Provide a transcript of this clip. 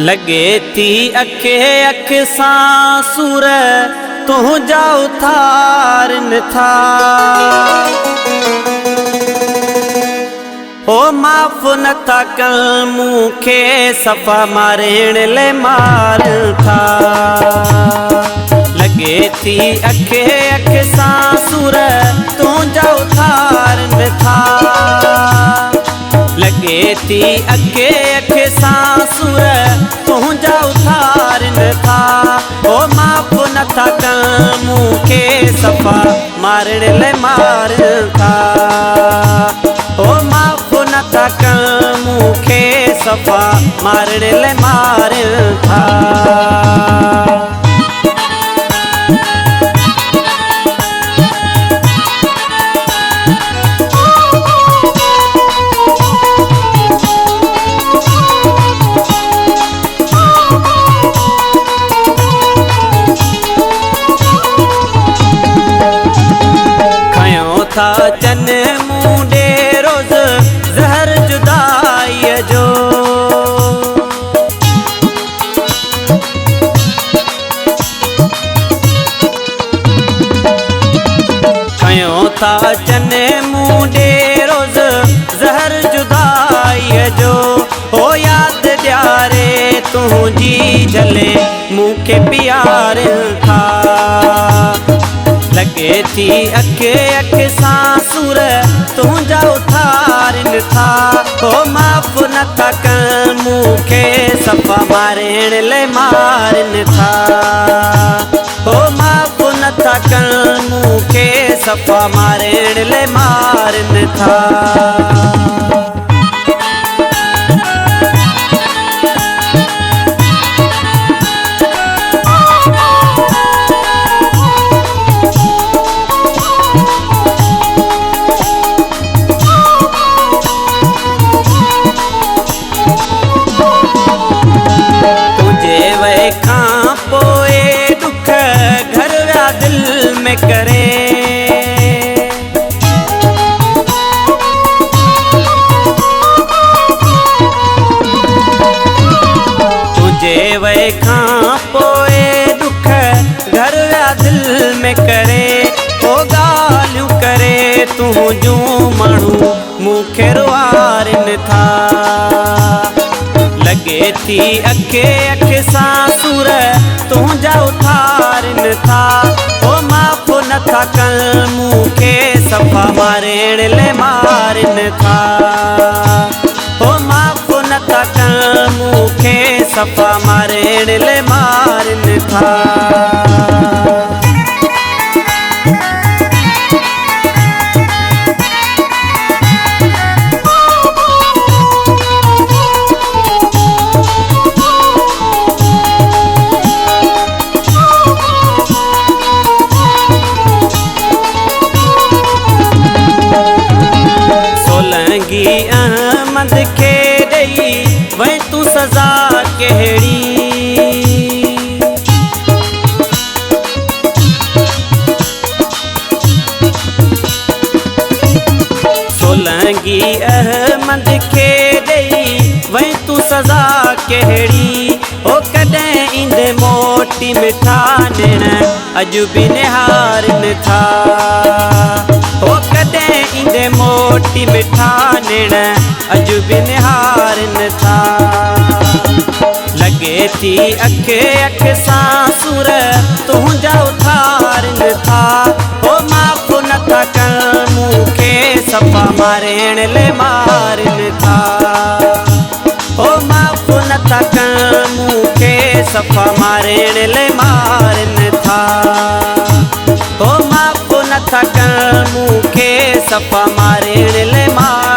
लगे थी अखे अख सां सूर तुंहिंजा उथारनि था। ओ माफ़ नथा कनि मूंखे सफ़ा मारण लाइ मारनि था। लगे थी अखे अख सां सूर तुंहिंजा उथारनि था। लगे थी अखे अख सां सूर तुंहिंजा उथारनि था। ओ माफ़ नथा कनि मूंखे सफ़ा मारण लाइ मारनि था। ओ माफ़ नथा कनि मूंखे सफ़ा मारण लाइ मारनि था। था चन मुंडे रोज़ ज़हर जुदाई जो। खयों था चन मुंडे रोज़ ज़हर जुदाई जो। ओ याद ॾियारे तुंहिंजी झले मूंखे प्यारनि था। लगे थी अखे अख सां सूर तुंहिंजा उथारनि था। ओ माफ़ नथा कनि मूंखे सफ़ा मारण लाइ मारनि था। ओ माफ़ नथा कनि मूंखे सफ़ा मारण लाइ मारनि था। करे तुझे वे खां पोए दुख घर विया दिल में करे। ओ ॻाल्हियूं करे तुंहिंजूं माण्हू मूंखे रुआरनि था। लगे थी अखे अख सां सूर तुंहिंजा उथारनि था। ओ माफ़ नथा कनि मूंखे सफ़ा मारण लाइ मारनि था। ओ माफ़ नथा कनि मूंखे सफ़ा मारण लाइ मारनि था। अहमद खे ॾेई वई तूं सज़ा कहिड़ी। सोलंगी अहमद खे ॾेई वई तूं सज़ा कहिड़ी। ओ कॾहिं ईंदे मोटी मिठा ॾिण अॼु बि निहारनि था। ओ कॾहिं ईंदे मोटी मिठा ॾिण अॼु बि निहारनि था। लगे थी अखे अख सां सूर तुंहिंजा उथारनि था। ओ माफ़ नथा कनि मूंखे सफ़ा मारण लाइ मारनि था। ओ माफ़ नथा कनि मूंखे सफ़ा मारण लाइ मारनि था। ओ माफ़ नथा कनि मूंखे सफ़ा मारण लाइ मारनि था।